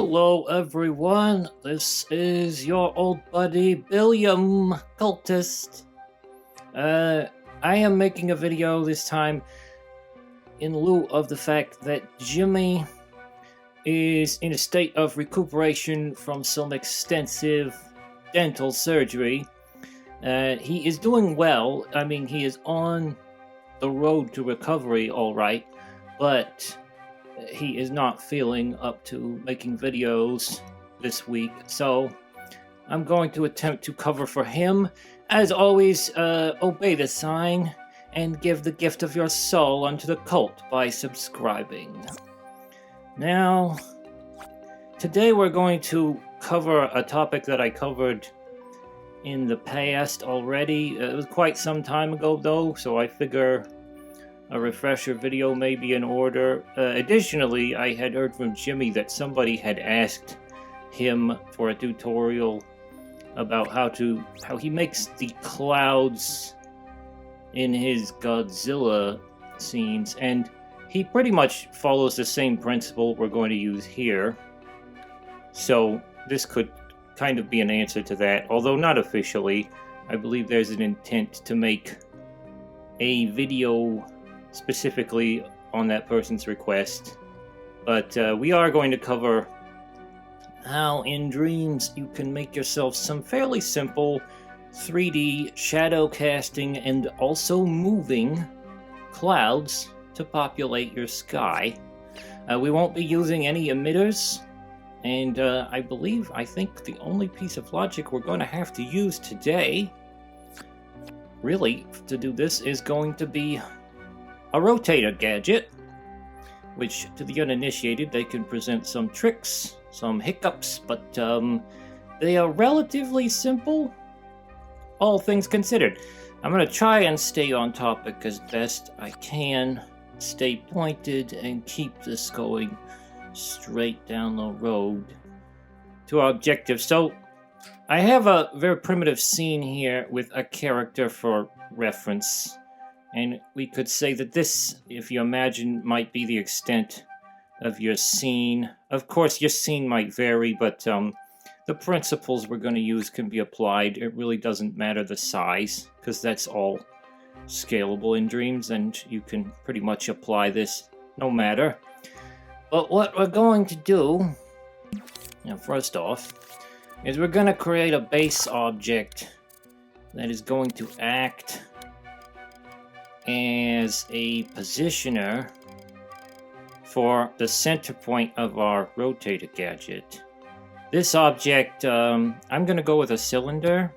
Hello everyone, this is your old buddy William Cultist. I am making a video this time in lieu of the fact that Jimmy is in a state of recuperation from some extensive dental surgery. He is doing well. I mean, he is on the road to recovery alright, but he is not feeling up to making videos this week, so I'm going to attempt to cover for him. As always, obey the sign and give the gift of your soul unto the cult by subscribing. Now, today we're going to cover a topic that I covered in the past already. It was quite some time ago though, so I figure a refresher video may be in order. Additionally, I had heard from Jimmy that somebody had asked him for a tutorial about how he makes the clouds in his Godzilla scenes, and he pretty much follows the same principle we're going to use here. So this could kind of be an answer to that, although not officially. I believe there's an intent to make a video specifically on that person's request, but we are going to cover how in Dreams you can make yourself some fairly simple 3D shadow casting and also moving clouds to populate your sky. We won't be using any emitters, and I think the only piece of logic we're going to have to use today, really, to do this is going to be a rotator gadget, which to the uninitiated they can present some tricks, some hiccups, but they are relatively simple, all things considered. I'm going to try and stay on topic as best I can, stay pointed, and keep this going straight down the road to our objective. So I have a very primitive scene here with a character for reference. And we could say that this, if you imagine, might be the extent of your scene. Of course, your scene might vary, but the principles we're going to use can be applied. It really doesn't matter the size, because that's all scalable in Dreams, and you can pretty much apply this no matter. But what we're going to do, first off, is we're going to create a base object that is going to act as a positioner for the center point of our rotator gadget. This object, I'm going to go with a cylinder.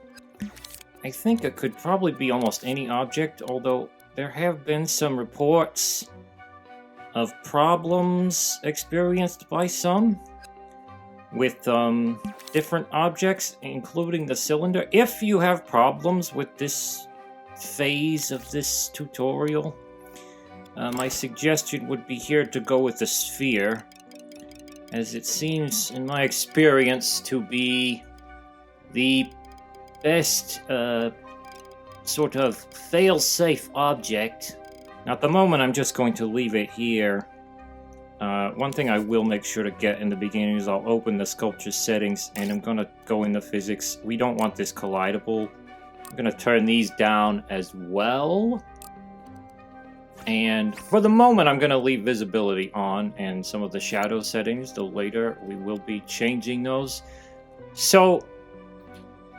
I think it could probably be almost any object, although there have been some reports of problems experienced by some with different objects, including the cylinder. If you have problems with this phase of this tutorial, my suggestion would be here to go with the sphere, as it seems in my experience to be the best sort of fail-safe object. Now at the moment I'm just going to leave it here. One thing I will make sure to get in the beginning is I'll open the sculpture settings and I'm going to go into physics. We don't want this collidable. I'm going to turn these down as well. And for the moment, I'm going to leave visibility on and some of the shadow settings, though later we will be changing those. So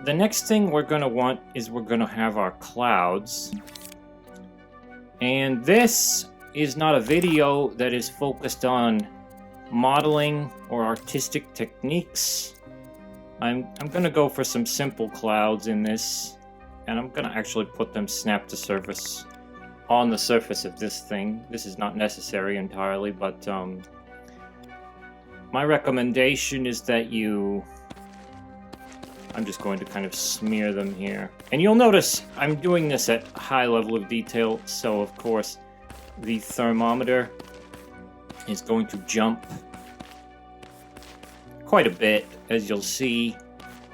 the next thing we're going to want is we're going to have our clouds. And this is not a video that is focused on modeling or artistic techniques. I'm going to go for some simple clouds in this. And I'm going to actually put them snap to surface on the surface of this thing. This is not necessary entirely, but my recommendation is that I'm just going to kind of smear them here. And you'll notice I'm doing this at a high level of detail, so of course the thermometer is going to jump quite a bit, as you'll see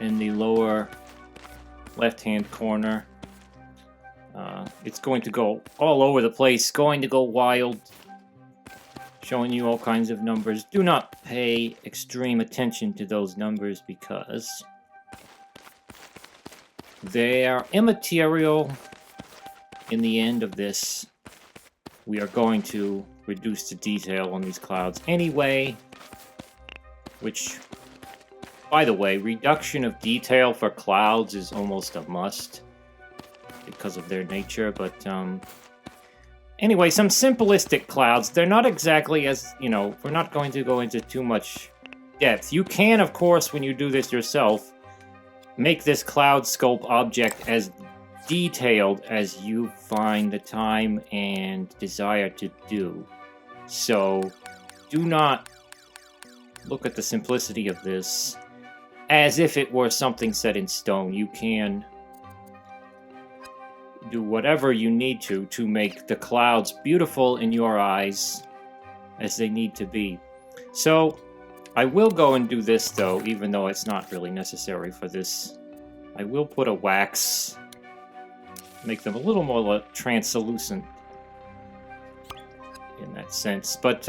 in the lower left-hand corner. It's going to go all over the place, going to go wild. showing you all kinds of numbers. Do not pay extreme attention to those numbers because they are immaterial. In the end of this, we are going to reduce the detail on these clouds anyway, which, by the way, reduction of detail for clouds is almost a must because of their nature, but anyway, some simplistic clouds. They're not exactly as, we're not going to go into too much depth. You can, of course, when you do this yourself, make this cloud sculpt object as detailed as you find the time and desire to do. So, do not look at the simplicity of this as if it were something set in stone. You can do whatever you need to make the clouds beautiful in your eyes as they need to be. So, I will go and do this though, even though it's not really necessary for this. I will put a wax, make them a little more translucent in that sense. But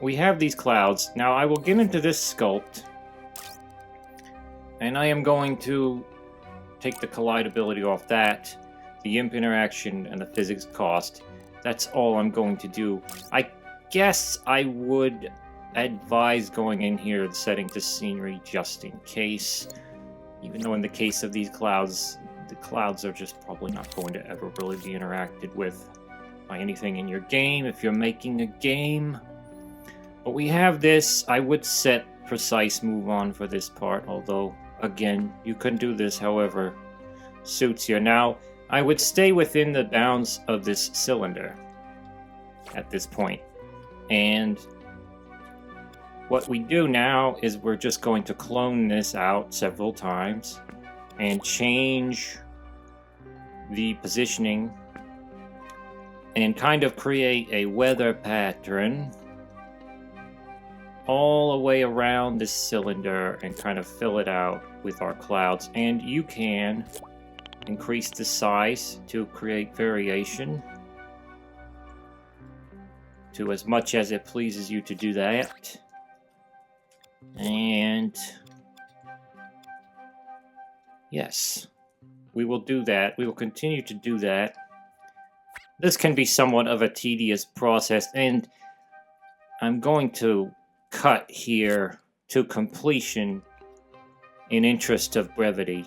we have these clouds. Now I will get into this sculpt, and I am going to take the collidability off that, the imp interaction, and the physics cost. That's all I'm going to do. I guess I would advise going in here and setting to scenery just in case. Even though in the case of these clouds, the clouds are just probably not going to ever really be interacted with by anything in your game if you're making a game. But we have this. I would set precise move on for this part, although, again, you can do this however suits you. Now, I would stay within the bounds of this cylinder at this point. And what we do now is we're just going to clone this out several times and change the positioning and kind of create a weather pattern all the way around this cylinder and kind of fill it out with our clouds. And you can increase the size to create variation to as much as it pleases you to do that. And yes, we will do that. We will continue to do that. This can be somewhat of a tedious process, and I'm going to cut here to completion in interest of brevity.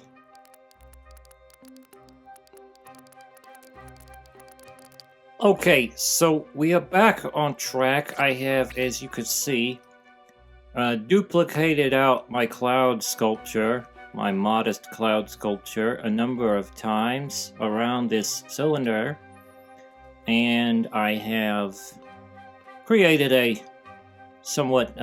Okay, so we are back on track. I have, as you can see, duplicated out my cloud sculpture, my modest cloud sculpture, a number of times around this cylinder, and I have created a somewhat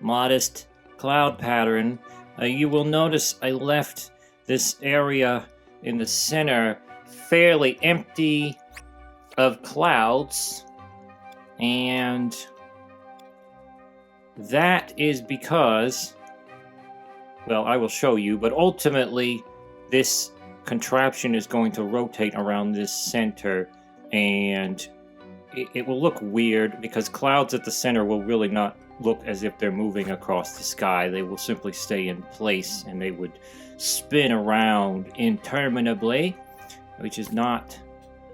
modest cloud pattern. You will notice I left this area in the center fairly empty of clouds, and that is because, well, I will show you, but ultimately this contraption is going to rotate around this center, and it will look weird because clouds at the center will really not look as if they're moving across the sky. They will simply stay in place and they would spin around interminably, which is not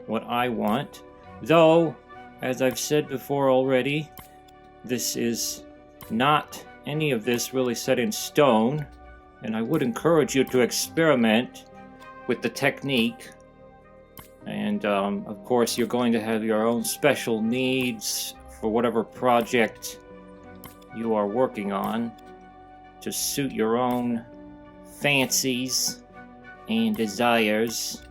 what I want. Though, as I've said before already, this is not any of this really set in stone, and I would encourage you to experiment with the technique. And of course, you're going to have your own special needs for whatever project you are working on to suit your own fancies and desires.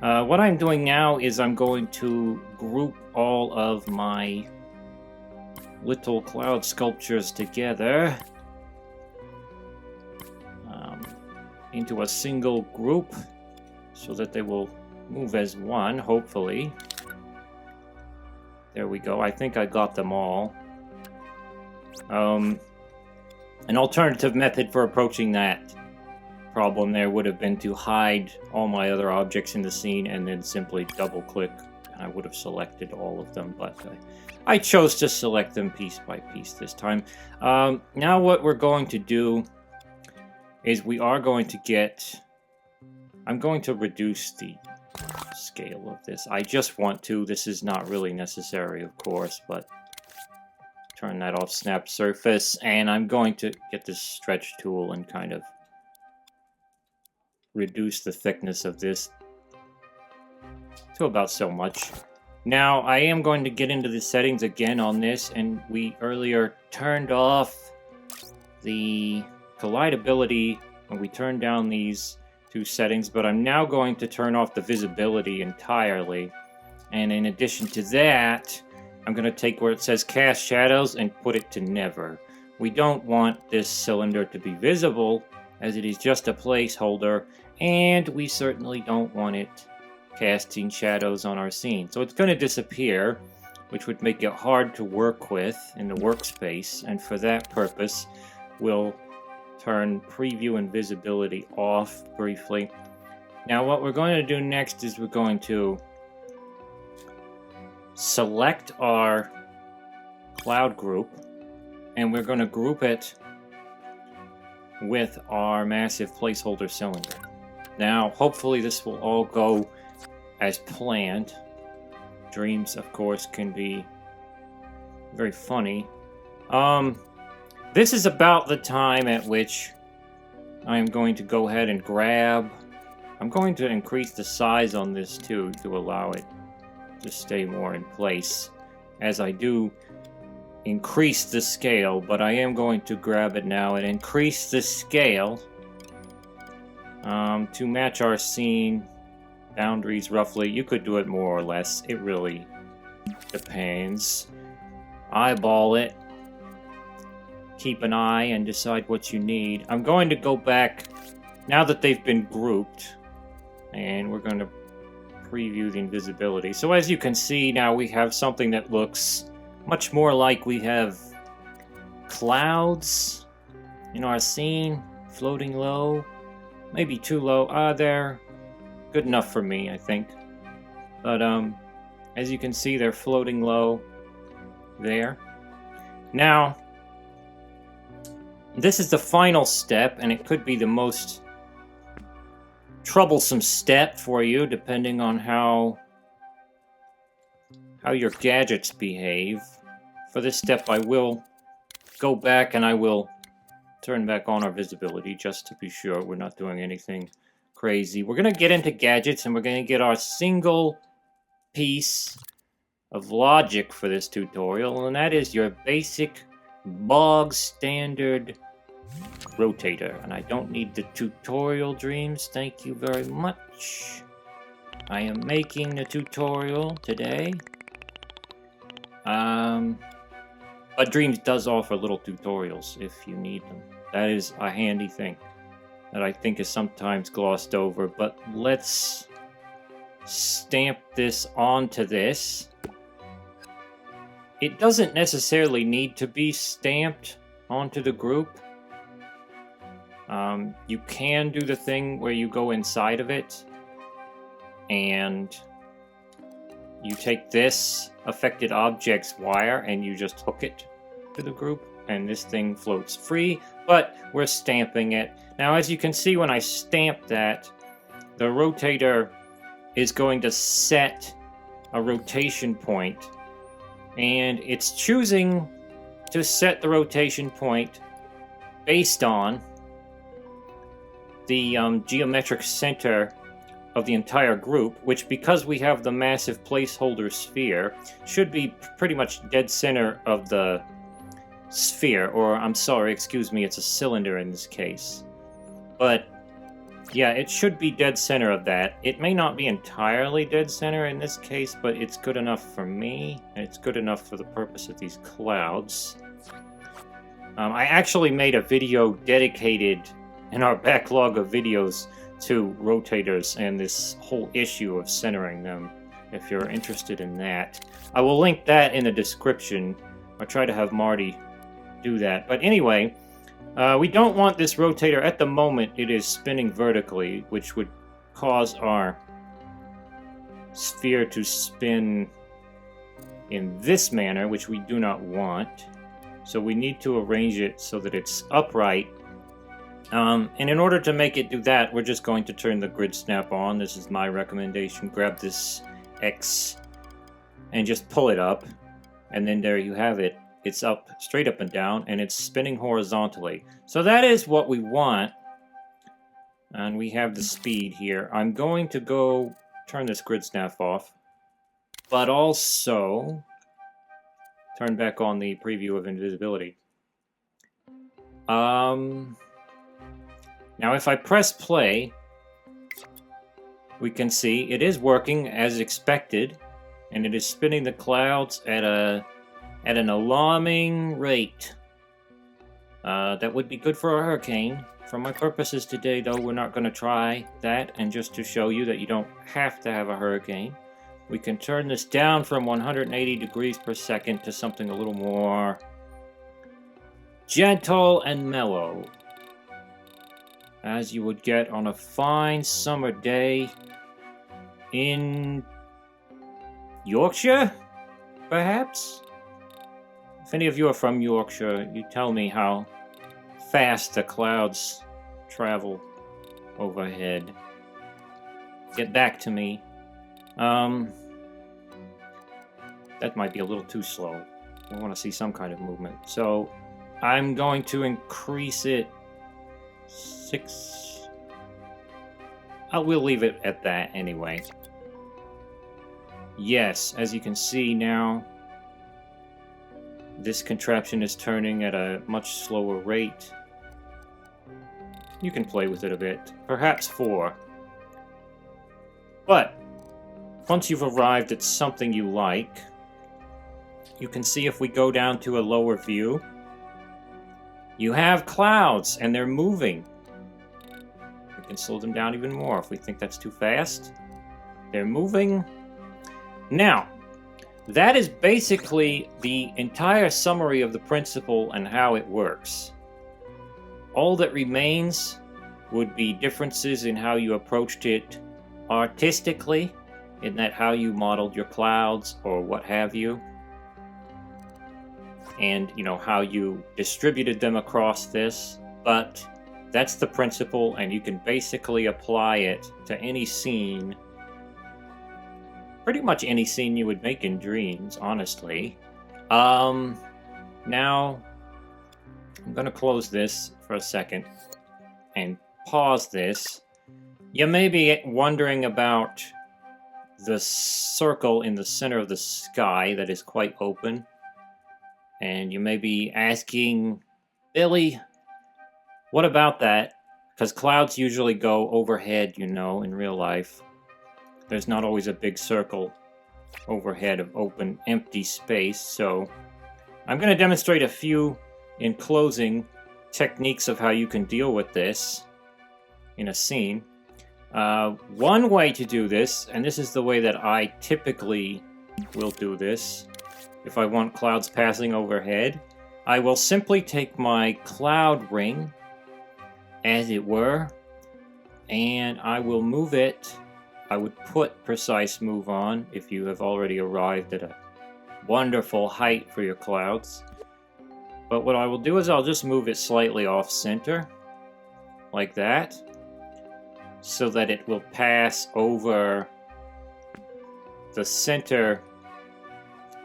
What I'm doing now is I'm going to group all of my little cloud sculptures together into a single group so that they will move as one, hopefully. There we go. I think I got them all. An alternative method for approaching that problem there would have been to hide all my other objects in the scene and then simply double click I would have selected all of them, but I chose to select them piece by piece this time. Now what we're going to do is we are going to get... I'm going to reduce the scale of this. I just want to. This is not really necessary, of course, but turn that off, snap surface, and I'm going to get this stretch tool and kind of reduce the thickness of this to about so much. Now, I am going to get into the settings again on this, and we earlier turned off the collidability when we turned down these two settings, but I'm now going to turn off the visibility entirely. And in addition to that, I'm going to take where it says cast shadows and put it to never. We don't want this cylinder to be visible, as it is just a placeholder, and we certainly don't want it casting shadows on our scene. So it's going to disappear, which would make it hard to work with in the workspace, and for that purpose, we'll turn preview and visibility off briefly. Now what we're going to do next is we're going to select our cloud group, and we're going to group it with our massive placeholder cylinder. Now, hopefully this will all go as planned. Dreams, of course, can be very funny. This is about the time at which I am going to go ahead and grab... I'm going to increase the size on this too to allow it to stay more in place as I do increase the scale, but I am going to grab it now and increase the scale to match our scene boundaries roughly. You could do it more or less. It really depends. Eyeball it. Keep an eye and decide what you need. I'm going to go back now that they've been grouped, and we're going to preview the invisibility. So as you can see, now we have something that looks much more like we have clouds in our scene, floating low. Maybe too low. They're good enough for me, I think. But as you can see, they're floating low there. Now, this is the final step, and it could be the most troublesome step for you, depending on how your gadgets behave. For this step, I will go back and I will turn back on our visibility, just to be sure we're not doing anything crazy. We're going to get into gadgets, and we're going to get our single piece of logic for this tutorial, and that is your basic bog standard rotator. And I don't need the tutorial, Dreams. Thank you very much. I am making the tutorial today. But Dreams does offer little tutorials if you need them. That is a handy thing that I think is sometimes glossed over. But let's stamp this onto this. It doesn't necessarily need to be stamped onto the group. You can do the thing where you go inside of it and you take this affected object's wire and you just hook it to the group, and this thing floats free, but we're stamping it. Now, as you can see, when I stamp that, the rotator is going to set a rotation point, and it's choosing to set the rotation point based on the geometric center of the entire group, which, because we have the massive placeholder sphere, should be pretty much dead center of the sphere, or I'm sorry, excuse me, it's a cylinder in this case. But yeah, it should be dead center of that. It may not be entirely dead center in this case, but it's good enough for me, and it's good enough for the purpose of these clouds. I actually made a video dedicated in our backlog of videos to rotators and this whole issue of centering them, if you're interested in that. I will link that in the description. I'll try to have Marty do that. But anyway, we don't want this rotator. At the moment, it is spinning vertically, which would cause our sphere to spin in this manner, which we do not want. So we need to arrange it so that it's upright. And in order to make it do that, we're just going to turn the grid snap on. This is my recommendation. Grab this X and just pull it up. And then there you have it. It's up, straight up and down, and it's spinning horizontally. So that is what we want. And we have the speed here. I'm going to go turn this grid snap off, but also turn back on the preview of invisibility. Now if I press play, we can see it is working as expected, and it is spinning the clouds at an alarming rate. That would be good for a hurricane. For my purposes today, though, we're not going to try that, and just to show you that you don't have to have a hurricane, we can turn this down from 180 degrees per second to something a little more gentle and mellow, as you would get on a fine summer day in Yorkshire, perhaps? If any of you are from Yorkshire, you tell me how fast the clouds travel overhead. Get back to me. That might be a little too slow. I want to see some kind of movement. So I'm going to increase it 6. We'll leave it at that anyway. Yes, as you can see now, this contraption is turning at a much slower rate. You can play with it a bit, perhaps 4. But once you've arrived at something you like, you can see if we go down to a lower view, you have clouds and they're moving. We can slow them down even more if we think that's too fast. They're moving. Now, that is basically the entire summary of the principle and how it works. All that remains would be differences in how you approached it artistically, in that how you modeled your clouds or what have you, and how you distributed them across this. But that's the principle, and you can basically apply it to any scene. Pretty much any scene you would make in Dreams, honestly. Now, I'm going to close this for a second and pause this. You may be wondering about the circle in the center of the sky that is quite open. And you may be asking, Billy, what about that? Because clouds usually go overhead, in real life. There's not always a big circle overhead of open, empty space, so I'm going to demonstrate a few, in closing, techniques of how you can deal with this in a scene. One way to do this, and this is the way that I typically will do this, if I want clouds passing overhead, I will simply take my cloud ring, as it were, and I will move it. I would put precise move on if you have already arrived at a wonderful height for your clouds. But what I will do is I'll just move it slightly off center, like that, so that it will pass over the center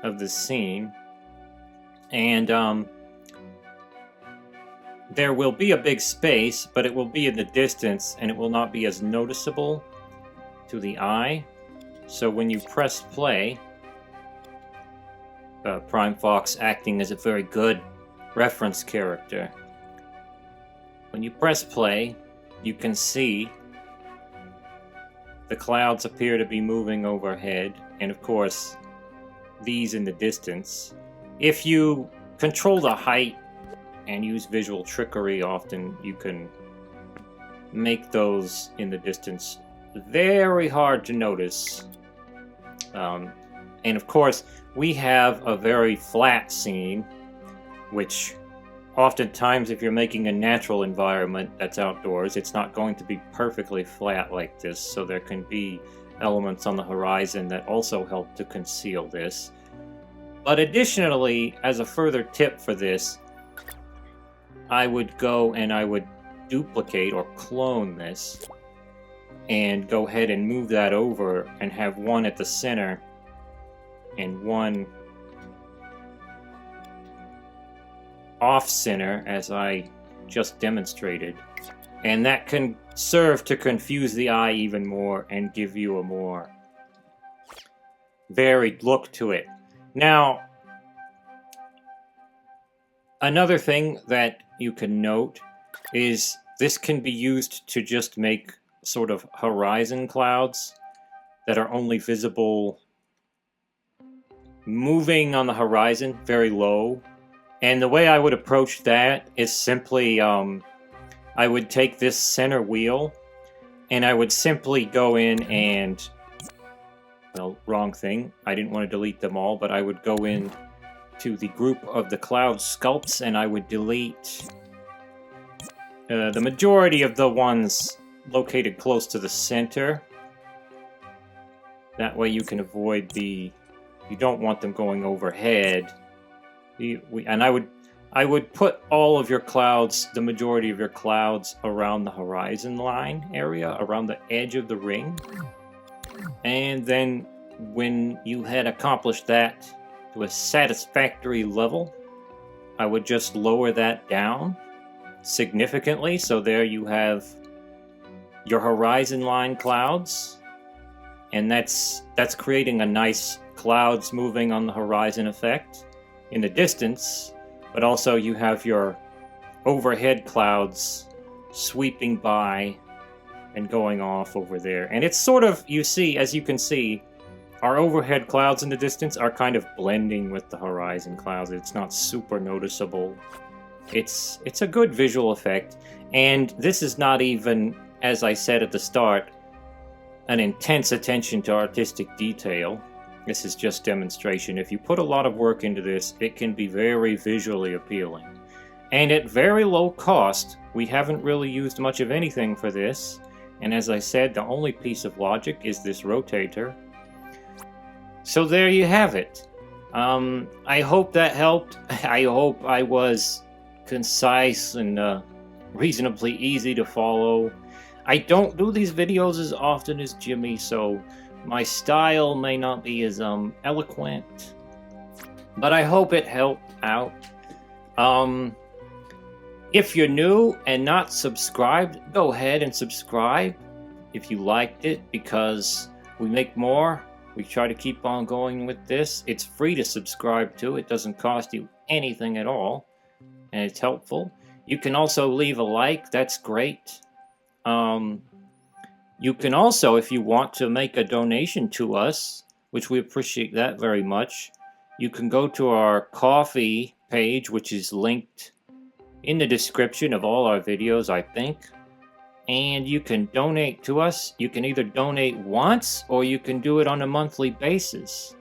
of the scene. And there will be a big space, but it will be in the distance, and it will not be as noticeable to the eye. So when you press play, Prime Fox acting as a very good reference character, when you press play, you can see the clouds appear to be moving overhead, and of course these in the distance. If you control the height and use visual trickery, often you can make those in the distance very hard to notice. And of course, we have a very flat scene, which oftentimes if you're making a natural environment that's outdoors, it's not going to be perfectly flat like this, so there can be elements on the horizon that also help to conceal this. But additionally, as a further tip for this, I would go and I would duplicate or clone this and go ahead and move that over and have one at the center and one off center, as I just demonstrated, and that can serve to confuse the eye even more and give you a more varied look to it. Now, another thing that you can note is this can be used to just make sort of horizon clouds that are only visible moving on the horizon very low. And the way I would approach that is simply I would take this center wheel and I would simply go in and, well, wrong thing, I didn't want to delete them all, but I would go in to the group of the cloud sculpts and I would delete the majority of the ones located close to the center. That way you can avoid you don't want them going overhead. And I would put all of your clouds, the majority of your clouds, around the horizon line area, around the edge of the ring. And then when you had accomplished that to a satisfactory level, I would just lower that down significantly. So there you have your horizon line clouds, and that's creating a nice clouds moving on the horizon effect in the distance, but also you have your overhead clouds sweeping by and going off over there. And it's sort of, you see, as you can see, our overhead clouds in the distance are kind of blending with the horizon clouds. It's not super noticeable. It's a good visual effect, and this is not even, as I said at the start, an intense attention to artistic detail. This is just demonstration. If you put a lot of work into this, it can be very visually appealing. And at very low cost, we haven't really used much of anything for this. And as I said, the only piece of logic is this rotator. So there you have it. I hope that helped. I hope I was concise and reasonably easy to follow. I don't do these videos as often as Jimmy, so my style may not be as eloquent, but I hope it helped out. If you're new and not subscribed, go ahead and subscribe if you liked it, because we make more. We try to keep on going with this. It's free to subscribe to. It doesn't cost you anything at all, and it's helpful. You can also leave a like. That's great. You can also, if you want to make a donation to us, which we appreciate that very much, you can go to our Ko-fi page, which is linked in the description of all our videos, I think. And you can donate to us. You can either donate once or you can do it on a monthly basis.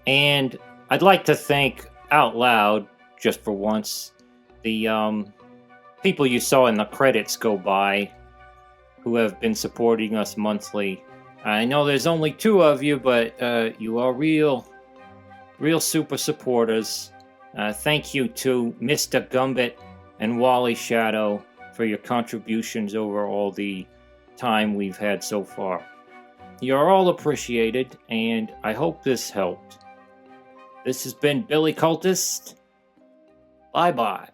And I'd like to thank out loud, just for once, the people you saw in the credits go by who have been supporting us monthly. I know there's only 2 of you, but you are real super supporters. Thank you to Mr. Gumbit and Wally Shadow for your contributions over all the time we've had so far. You're all appreciated, and I hope this helped. This has been Billy Cultist. Bye-bye.